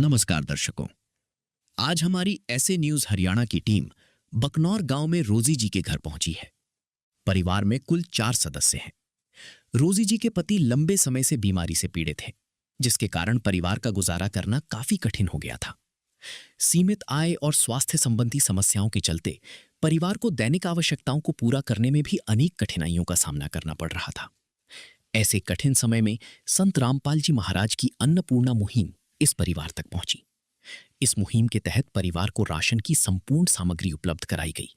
नमस्कार दर्शकों। आज हमारी ऐसे न्यूज हरियाणा की टीम बकनौर गांव में रोजी जी के घर पहुंची है। परिवार में कुल 4 सदस्य हैं। रोजी जी के पति लंबे समय से बीमारी से पीड़ित हैं, जिसके कारण परिवार का गुजारा करना काफी कठिन हो गया था। सीमित आय और स्वास्थ्य संबंधी समस्याओं के चलते परिवार को दैनिक आवश्यकताओं को पूरा करने में भी अनेक कठिनाइयों का सामना करना पड़ रहा था। ऐसे कठिन समय में संत रामपाल जी महाराज की अन्नपूर्णा मुहिम इस परिवार तक पहुंची। इस मुहिम के तहत परिवार को राशन की संपूर्ण सामग्री उपलब्ध कराई गई,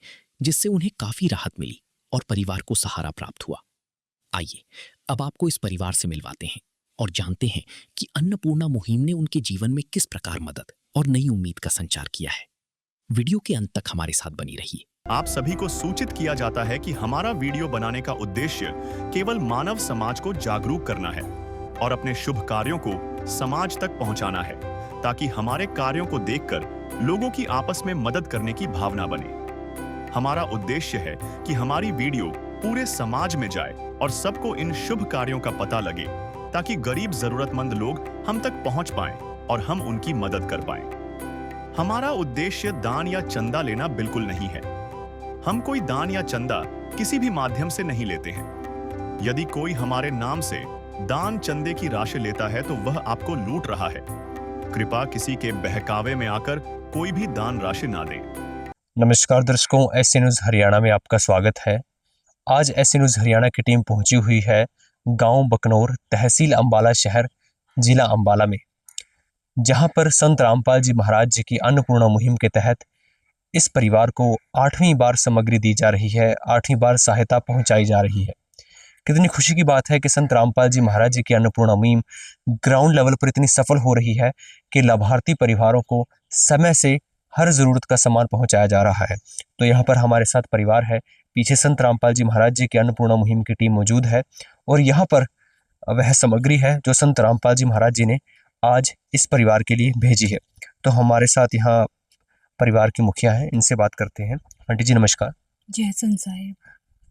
जिससे उन्हें काफी राहत मिली और परिवार को सहारा प्राप्त हुआ। आइए अब आपको इस परिवार से मिलवाते हैं और जानते हैं कि अन्नपूर्णा मुहिम ने उनके जीवन में किस प्रकार मदद और नई उम्मीद का संचार किया है। वीडियो के अंत तक हमारे साथ बनी रहिए। आप सभी को सूचित किया जाता है कि हमारा वीडियो बनाने का उद्देश्य केवल मानव समाज को जागरूक करना है और अपने शुभ कार्यों को समाज तक पहुंचाना है, ताकि हमारे कार्यों को देखकर लोगों की आपस में मदद करने की भावना बने। हमारा उद्देश्य है कि हमारी वीडियो पूरे समाज में जाए और सबको इन शुभ कार्यों का पता लगे, ताकि गरीब जरूरतमंद लोग हम तक पहुंच पाएं और हम उनकी मदद कर पाएं। हमारा उद्देश्य दान या चंदा लेना बिल्कुल नहीं है। हम कोई दान या चंदा किसी भी माध्यम से नहीं लेते हैं। यदि कोई हमारे नाम से दान चंदे की राशि लेता है तो वह आपको लूट रहा है। कृपया किसी के बहकावे में आकर कोई भी दान राशि ना दें। नमस्कार दर्शकों, ऐसे न्यूज़ हरियाणा में आपका स्वागत है। आज ऐसे न्यूज़ हरियाणा की टीम पहुंची हुई है गांव बकनौर, तहसील अंबाला शहर, जिला अंबाला में, जहां पर संत रामपाल जी महाराज जी की अन्नपूर्णा मुहिम के तहत इस परिवार को 8वीं बार सामग्री दी जा रही है, 8वीं बार सहायता पहुंचाई जा रही है। कितनी खुशी की बात है कि संत रामपाल जी महाराज जी की अन्नपूर्णा मुहिम ग्राउंड लेवल पर इतनी सफल हो रही है कि लाभार्थी परिवारों को समय से हर ज़रूरत का सामान पहुंचाया जा रहा है। तो यहाँ पर हमारे साथ परिवार है, पीछे संत रामपाल जी महाराज जी की अन्नपूर्णा मुहिम की टीम मौजूद है और यहाँ पर वह सामग्री है जो संत रामपाल जी महाराज जी ने आज इस परिवार के लिए भेजी है। तो हमारे साथ यहाँ परिवार की मुखिया है, इनसे बात करते हैं। आंटी जी नमस्कार। जय संत साहिब।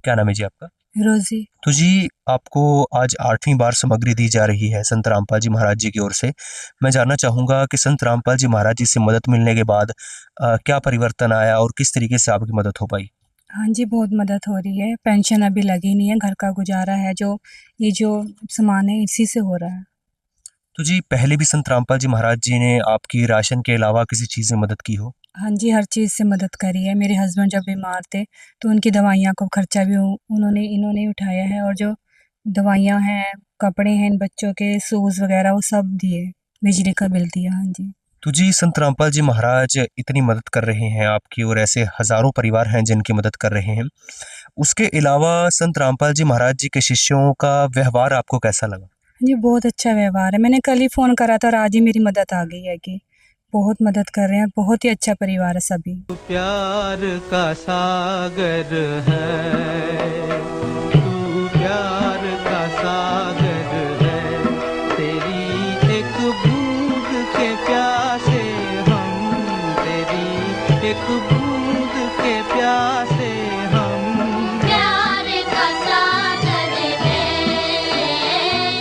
क्या नाम है जी आपका? रोजी। तो जी आपको आज 8वीं बार सामग्री दी जा रही है संत रामपाल जी महाराज जी की ओर से। मैं जानना चाहूँगा कि संत रामपाल जी महाराज जी से मदद मिलने के बाद क्या परिवर्तन आया और किस तरीके से आपकी मदद हो पाई? हाँ जी, बहुत मदद हो रही है। पेंशन अभी लगी नहीं है, घर का गुजारा है, जो सामान है इसी से हो रहा है। तो जी पहले भी संत रामपाल जी महाराज जी ने आपकी राशन के अलावा किसी चीज़ में मदद की हो? हाँ जी, हर चीज़ से मदद करी है। मेरे हस्बैंड जब बीमार थे तो उनकी दवाइयाँ का खर्चा भी इन्होंने ही उठाया है, और जो दवाइयाँ हैं, कपड़े हैं इन बच्चों के, शूज़ वगैरह वो सब दिए, बिजली का बिल दिया। हाँ जी। तो जी संत रामपाल जी महाराज इतनी मदद कर रहे हैं आपकी और ऐसे हज़ारों परिवार हैं जिनकी मदद कर रहे हैं। उसके अलावा संत रामपाल जी महाराज जी के शिष्यों का व्यवहार आपको कैसा लगा? जी बहुत अच्छा व्यवहार है। मैंने कल ही फ़ोन करा था और आज ही मेरी मदद आ गई है कि बहुत मदद कर रहे हैं। बहुत ही अच्छा परिवार है सभी। प्यार का सागर है, तू प्यार का सागर है, तेरी एक बूंद के प्यासे हम, तेरी एक बूंद के प्यासे हम। प्यार का सागर है,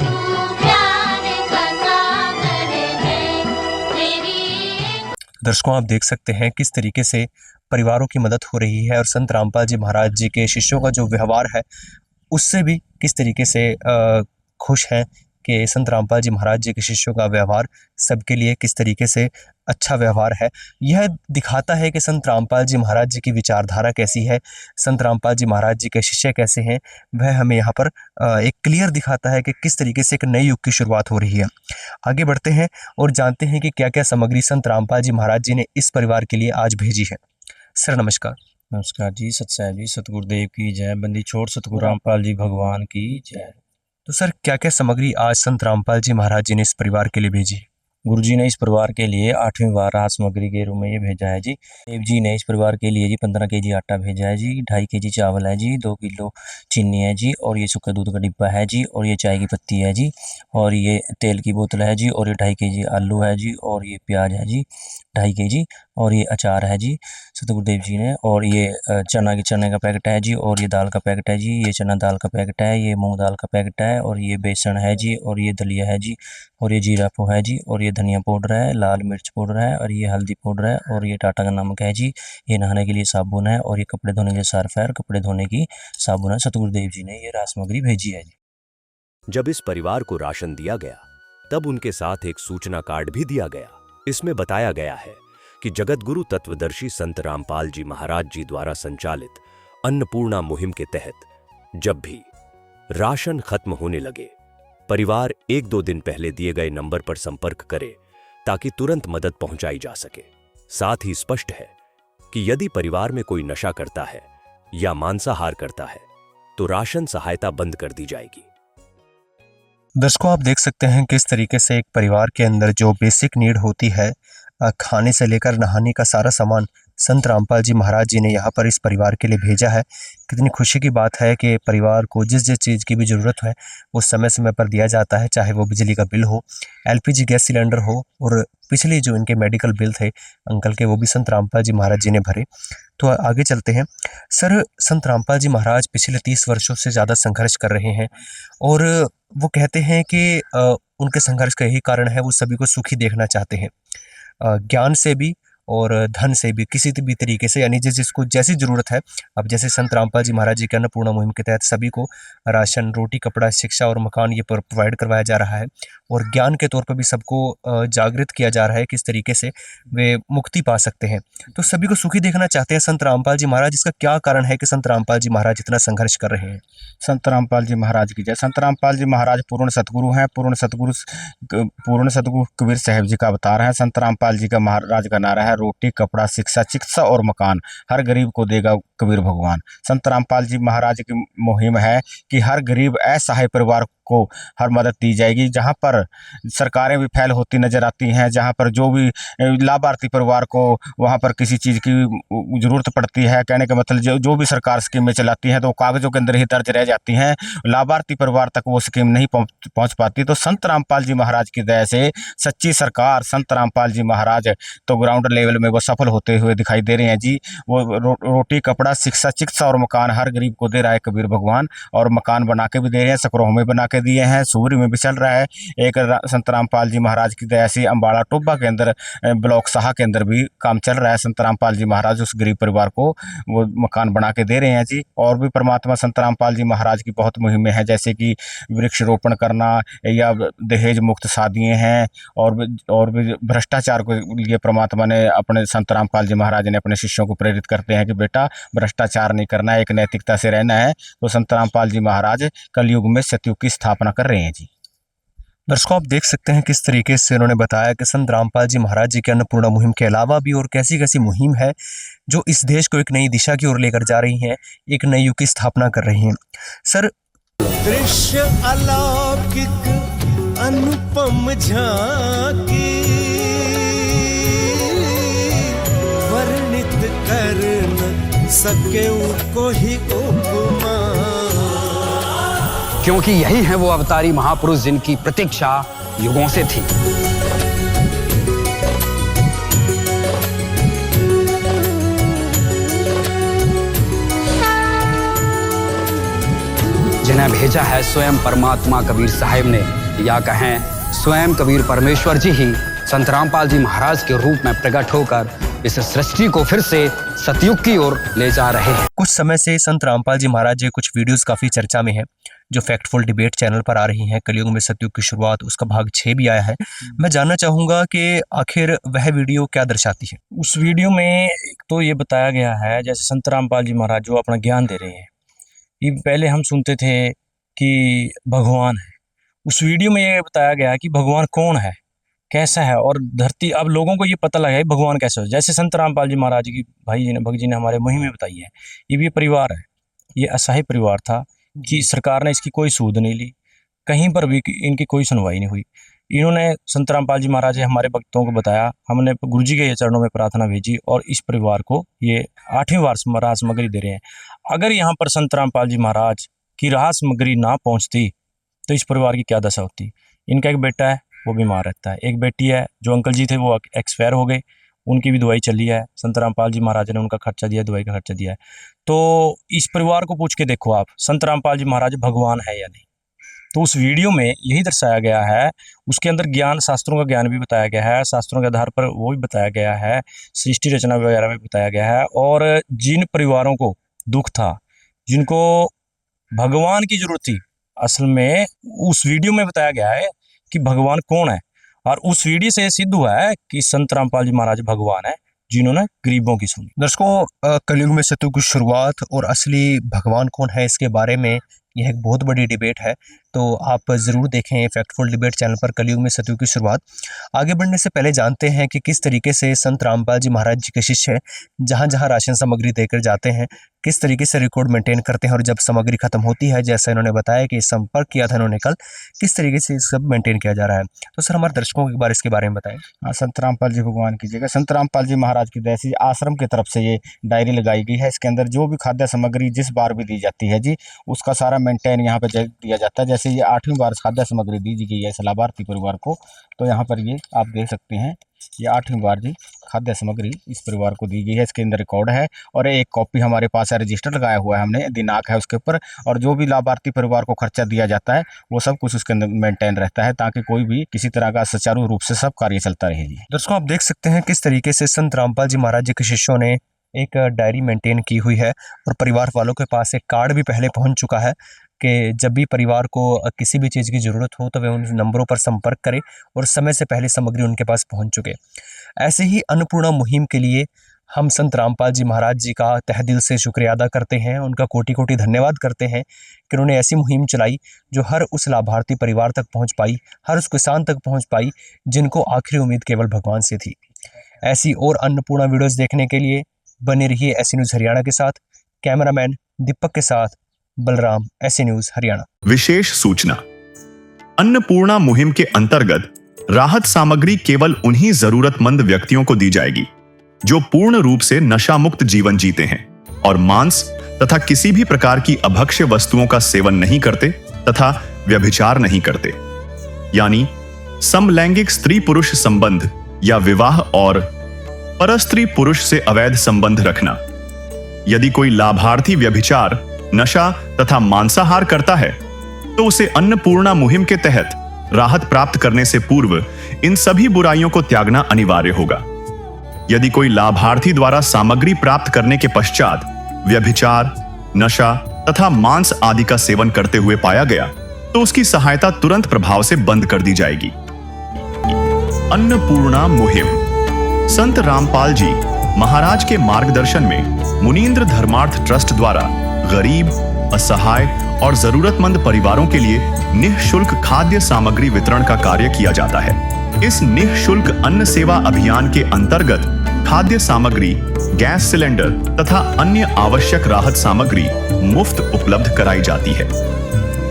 तू प्यार का सागर है, तेरी। दर्शकों आप देख सकते हैं किस तरीके से परिवारों की मदद हो रही है और संत रामपाल जी महाराज जी के शिष्यों का जो व्यवहार है उससे भी किस तरीके से खुश हैं कि संत रामपाल जी महाराज जी के शिष्यों का व्यवहार सबके लिए किस तरीके से अच्छा व्यवहार है। यह दिखाता है कि संत रामपाल जी महाराज जी की विचारधारा कैसी है, संत रामपाल जी महाराज जी के शिष्य कैसे हैं, वह हमें यहाँ पर एक क्लियर दिखाता है कि किस तरीके से एक नई युग की शुरुआत हो रही है। आगे बढ़ते हैं और जानते हैं कि क्या क्या सामग्री संत रामपाल जी महाराज जी ने इस परिवार के लिए आज भेजी है। सर नमस्कार। नमस्कार जी, सत साहिब जी, सतगुरुदेव की जय, बंदी छोड़ सतगुरु रामपाल जी भगवान की जय। तो सर क्या क्या सामग्री आज संत रामपाल जी महाराज जी ने इस परिवार के लिए भेजी है? गुरु जी ने इस परिवार के लिए 8वीं बार राहत सामग्री के रूप में ये भेजा है जी। देव जी ने इस परिवार के लिए जी 15 केजी आटा भेजा है जी, 2.5 केजी चावल है जी, 2 किलो चीनी है जी, और ये सूखा दूध का डिब्बा है जी, और ये चाय की पत्ती है जी, और ये तेल की बोतल है जी, और ये 2.5 केजी आलू है जी, और ये प्याज है जी 2.5 केजी, और ये अचार है जी सतगुरुदेव जी ने, और ये चने का पैकेट है जी, और ये दाल का पैकेट है जी, ये चना दाल का पैकेट है, ये मूंग दाल का पैकेट है, और ये बेसन है जी, और ये दलिया है जी, और ये जीरा पोहा है जी, और ये धनिया पाउडर है, लाल मिर्च पाउडर है, और ये हल्दी पाउडर है, और ये टाटा का नमक है जी, ये नहाने के लिए साबुन है, और ये कपड़े धोने के लिए सर्फ है, और कपड़े धोने की साबुन है। सतगुरुदेव जी ने ये राजसामग्री भेजी है जी। जब इस परिवार को राशन दिया गया तब उनके साथ एक सूचना कार्ड भी दिया गया। इसमें बताया गया है कि जगतगुरु तत्वदर्शी संत रामपाल जी महाराज जी द्वारा संचालित अन्नपूर्णा मुहिम के तहत जब भी राशन खत्म होने लगे, परिवार 1-2 दिन पहले दिए गए नंबर पर संपर्क करे ताकि तुरंत मदद पहुंचाई जा सके। साथ ही स्पष्ट है कि यदि परिवार में कोई नशा करता है या मांसाहार करता है तो राशन सहायता बंद कर दी जाएगी। दर्शकों, आप देख सकते हैं किस तरीके से एक परिवार के अंदर जो बेसिक नीड होती है, खाने से लेकर नहाने का सारा सामान संत रामपाल जी महाराज जी ने यहाँ पर इस परिवार के लिए भेजा है। कितनी खुशी की बात है कि परिवार को जिस जिस चीज़ की भी ज़रूरत है वो समय समय पर दिया जाता है, चाहे वो बिजली का बिल हो, एलपीजी गैस सिलेंडर हो, और पिछले जो इनके मेडिकल बिल थे अंकल के, वो भी संत रामपाल जी महाराज जी ने भरे। तो आगे चलते हैं। सर, संत रामपाल जी महाराज पिछले 30 वर्षों से ज़्यादा संघर्ष कर रहे हैं, और वो कहते हैं कि उनके संघर्ष का यही कारण है, वो सभी को सुखी देखना चाहते हैं, ज्ञान से भी और धन से भी, किसी भी तरीके से, यानी जिसको जैसी ज़रूरत है। अब जैसे संत रामपाल जी महाराज जी के अन्नपूर्णा मुहिम के तहत सभी को राशन, रोटी, कपड़ा, शिक्षा और मकान ये प्रोवाइड करवाया जा रहा है, और ज्ञान के तौर पर भी सबको जागृत किया जा रहा है किस तरीके से वे मुक्ति पा सकते हैं। तो सभी को सुखी देखना चाहते हैं संत रामपाल जी महाराज। इसका क्या कारण है कि संत रामपाल जी महाराज इतना संघर्ष कर रहे हैं? संत रामपाल जी महाराज की जय। संत रामपाल जी महाराज पूर्ण सतगुरु हैं। पूर्ण सतगुरु कबीर साहब जी का अवतार है। संत रामपाल जी का महाराज का नारा है, रोटी, कपड़ा, शिक्षा, चिकित्सा और मकान हर गरीब को देगा कबीर भगवान। संत रामपाल जी महाराज की मुहिम है कि हर गरीब असहाय परिवार को हर मदद दी जाएगी। जहां पर सरकारें भी फैल होती नजर आती हैं, जहां पर जो भी लाभार्थी परिवार को वहां पर किसी चीज़ की ज़रूरत पड़ती है, कहने का मतलब जो भी सरकार स्कीमें चलाती हैं तो कागज़ों के अंदर ही दर्ज रह जाती हैं, लाभार्थी परिवार तक वो स्कीम नहीं पहुंच पाती। तो संत रामपाल जी महाराज की दया से सच्ची सरकार संत रामपाल जी महाराज तो ग्राउंड लेवल में वो सफल होते हुए दिखाई दे रहे हैं जी। वो रोटी, कपड़ा, शिक्षा, चिकित्सा और मकान हर गरीब को दे रहा है कबीर भगवान, और मकान बना के भी दे रहे हैं, सकरोह में बना के दिए हैं, सूरी में भी चल रहा है। एक संत रामपाल जी महाराज की दया से अम्बाड़ा टोबा के अंदर ब्लॉक साहा के अंदर भी काम चल रहा है। संत रामपाल जी महाराज उस गरीब परिवार को वो मकान बना के दे रहे हैं जी। और भी परमात्मा संत रामपाल जी महाराज की बहुत मुहिमें हैं, जैसे कि वृक्ष रोपण करना या दहेज मुक्त शादियाँ हैं, और भी भ्रष्टाचार को लिए परमात्मा ने अपने संत रामपाल जी महाराज ने अपने शिष्यों को प्रेरित करते हैं कि बेटा भ्रष्टाचार नहीं करना है, एक नैतिकता से रहना है। तो संत रामपाल जी महाराज कलयुग में सतयुग की स्थापना कर रहे हैं जी। दर्शकों, आप देख सकते हैं किस तरीके से उन्होंने बताया कि संत रामपाल जी महाराज जी के अन्नपूर्णा मुहिम के अलावा भी और कैसी कैसी मुहिम है जो इस देश को एक नई दिशा की ओर लेकर जा रही हैं, एक नई युग की स्थापना कर रही हैं। सर, दृश्य अलौकिक अनुपम झांकी वर्णित कर न सके कोई उपमा, क्योंकि यही है वो अवतारी महापुरुष जिनकी प्रतीक्षा युगों से थी। जिन्हें भेजा है स्वयं परमात्मा कबीर साहिब ने, या कहें स्वयं कबीर परमेश्वर जी ही संत रामपाल जी महाराज के रूप में प्रकट होकर इस सृष्टि को फिर से सतयुग की ओर ले जा रहे हैं। कुछ समय से संत रामपाल जी महाराज जी कुछ वीडियोस काफ़ी चर्चा में है, जो फैक्टफुल डिबेट चैनल पर आ रही हैं। कलयुग में सतयुग की शुरुआत, उसका भाग 6 भी आया है। मैं जानना चाहूँगा कि आखिर वह वीडियो क्या दर्शाती है? उस वीडियो में तो ये बताया गया है, जैसे संत रामपाल जी महाराज जो अपना ज्ञान दे रहे हैं, ये पहले हम सुनते थे कि भगवान है। उस वीडियो में ये बताया गया कि भगवान कौन है, कैसा है, और धरती, अब लोगों को ये पता लगा है भगवान कैसा है। जैसे संत रामपाल जी महाराज की भाई जी ने, भक्त जी ने हमारे मुहिम में बताई है, ये भी परिवार है, ये असहाय परिवार था कि सरकार ने इसकी कोई सूद नहीं ली, कहीं पर भी इनकी कोई सुनवाई नहीं हुई। इन्होंने संत रामपाल जी महाराज ने हमारे भक्तों को बताया, हमने गुरु जी के ये चरणों में प्रार्थना भेजी और इस परिवार को ये 8वीं वार राहत सामग्री दे रहे हैं। अगर यहाँ पर संत रामपाल जी महाराज की राहत सामग्री ना पहुँचती तो इस परिवार की क्या दशा होती। इनका एक बेटा है, वो बीमार रहता है, एक बेटी है, जो अंकल जी थे वो एक्सपायर हो गए, उनकी भी दवाई चली है, संत रामपाल जी महाराज ने उनका खर्चा दिया, दवाई का खर्चा दिया है। तो इस परिवार को पूछ के देखो आप, संत रामपाल जी महाराज भगवान है या नहीं। तो उस वीडियो में यही दर्शाया गया है, उसके अंदर ज्ञान, शास्त्रों का ज्ञान भी बताया गया है, शास्त्रों के आधार पर वो भी बताया गया है, सृष्टि रचना वगैरह में बताया गया है। और जिन परिवारों को दुख था, जिनको भगवान की जरूरत थी, असल में उस वीडियो में बताया गया है कि भगवान कौन है। और उस वीडियो से सिद्ध हुआ है कि संत रामपाल जी महाराज भगवान है, जिन्होंने गरीबों की सुनी। दर्शकों, कलयुग में सतयुग की शुरुआत और असली भगवान कौन है, इसके बारे में यह एक बहुत बड़ी डिबेट है। तो आप ज़रूर देखें फैक्टफुल डिबेट चैनल पर कलयुग में सतयुग की शुरुआत। आगे बढ़ने से पहले जानते हैं कि किस तरीके से संत रामपाल जी महाराज जी के शिष्य जहाँ जहाँ राशन सामग्री देकर जाते हैं, किस तरीके से रिकॉर्ड मेंटेन करते हैं, और जब सामग्री खत्म होती है, जैसा इन्होंने बताया कि संपर्क किया था इन्होंने कल, किस तरीके से सब मेंटेन किया जा रहा है। तो सर, हमारे दर्शकों को एक बार इसके बारे में बताएं। हाँ, संत रामपाल जी भगवान की जगह संत रामपाल जी महाराज की दया से आश्रम की तरफ से ये डायरी लगाई गई है। इसके अंदर जो भी खाद्य सामग्री जिस बार भी दी जाती है जी, उसका सारा मेंटेन यहाँ पे दिया जाता है। जैसे ये 8वीं बार खाद्य सामग्री दी गई है इस लाभार्थी परिवार को, तो यहाँ पर ये आप देख सकते हैं, ये 8वीं बार जी खाद्य सामग्री इस परिवार को दी गई है। इसके अंदर रिकॉर्ड है और एक कॉपी हमारे पास है, रजिस्टर लगाया हुआ है हमने, दिनांक है उसके ऊपर, और जो भी लाभार्थी परिवार को खर्चा दिया जाता है वो सब कुछ उसके अंदर मेंटेन रहता है, ताकि कोई भी किसी तरह का सुचारू रूप से सब कार्य चलता रहे जी। दर्शकों, आप देख सकते हैं किस तरीके से संत रामपाल जी महाराज जी के शिष्यों ने एक डायरी मेंटेन की हुई है, और परिवार वालों के पास एक कार्ड भी पहले पहुंच चुका है कि जब भी परिवार को किसी भी चीज़ की ज़रूरत हो तो वे उन नंबरों पर संपर्क करें, और समय से पहले सामग्री उनके पास पहुंच चुके। ऐसे ही अन्नपूर्णा मुहिम के लिए हम संत रामपाल जी महाराज जी का तहे दिल से शुक्रिया अदा करते हैं, उनका कोटि कोटि धन्यवाद करते हैं कि उन्होंने ऐसी मुहिम चलाई जो हर उस लाभार्थी परिवार तक पहुंच पाई, हर उस किसान तक पहुंच पाई जिनको आखिरी उम्मीद केवल भगवान से थी। ऐसी और अन्नपूर्णा वीडियोज़ देखने के लिए बने रहिए ऐसी न्यूज़ हरियाणा के साथ। कैमरामैन दीपक के साथ बलराम, ऐसी न्यूज़ हरियाणा। विशेष सूचना, अन्नपूर्णा मुहिम के अंतर्गत राहत सामग्री केवल उन्हीं जरूरतमंद व्यक्तियों को दी जाएगी जो पूर्ण रूप से नशा मुक्त जीवन जीते हैं और मांस तथा किसी भी प्रकार की अभक्ष्य वस्तुओं का सेवन नहीं करते तथा व्यभिचार नहीं करते, यानी समलैंगिक स्त्री पुरुष संबंध या विवाह और परस्त्री पुरुष से अवैध संबंध रखना। यदि कोई लाभार्थी व्यभिचार, नशा तथा मांसाहार करता है तो उसे अन्नपूर्णा मुहिम के तहत राहत प्राप्त करने से पूर्व इन सभी बुराइयों को त्यागना अनिवार्य होगा। यदि कोई लाभार्थी द्वारा सामग्री प्राप्त करने के पश्चात व्यभिचार, नशा तथा मांस आदि का सेवन करते हुए पाया गया तो उसकी सहायता तुरंत प्रभाव से बंद कर दी जाएगी। अन्नपूर्णा मुहिम संत रामपाल जी महाराज के मार्गदर्शन में मुनींद्र धर्मार्थ ट्रस्ट द्वारा गरीब, असहाय और जरूरतमंद परिवारों के लिए निःशुल्क खाद्य सामग्री वितरण का कार्य किया जाता है। इस निःशुल्क अन्न सेवा अभियान के अंतर्गत खाद्य सामग्री, गैस सिलेंडर तथा अन्य आवश्यक राहत सामग्री मुफ्त उपलब्ध कराई जाती है।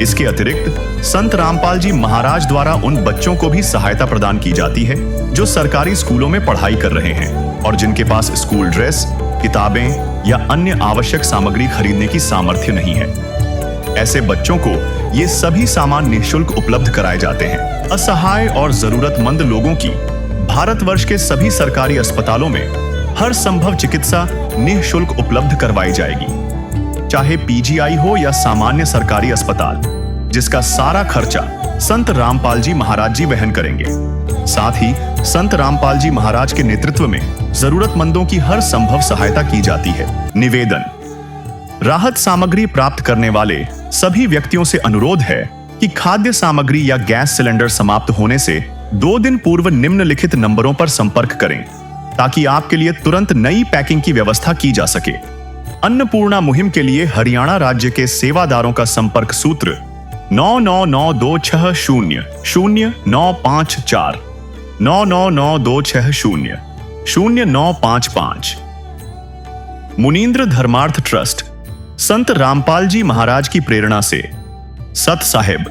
इसके अतिरिक्त संत रामपाल जी महाराज द्वारा उन बच्चों को भी सहायता प्रदान की जाती है जो सरकारी स्कूलों में पढ़ाई कर रहे हैं और जिनके पास स्कूल ड्रेस, किताबें या अन्य आवश्यक सामग्री खरीदने की सामर्थ्य नहीं है। ऐसे बच्चों को ये सभी सामान निःशुल्क उपलब्ध कराए जाते हैं। असहाय और जरूरतमंद लोगों की भारतवर्ष के सभी सरकारी अस्पतालों में हर संभव चिकित्सा निःशुल्क उपलब्ध करवाई जाएगी, चाहे पीजीआई हो या सामान्य सरकारी अस्पताल, जिसका सारा खर्चा संत रामपाल जी महाराज जी वहन करेंगे। साथ ही संत रामपाल जी महाराज के नेतृत्व में जरूरतमंदों की हर संभव सहायता की जाती है। निवेदन, राहत सामग्री प्राप्त करने वाले सभी व्यक्तियों से अनुरोध है कि खाद्य सामग्री या गैस सिलेंडर समाप्त होने से 2 दिन पूर्व निम्नलिखित नंबरों पर संपर्क करें ताकि आपके लिए तुरंत नई पैकिंग की व्यवस्था की जा सके। अन्नपूर्णा मुहिम के लिए हरियाणा राज्य के सेवादारों का संपर्क सूत्र 9992600954 9992600955। मुनींद्र धर्मार्थ ट्रस्ट संत रामपाल जी महाराज की प्रेरणा से सत साहिब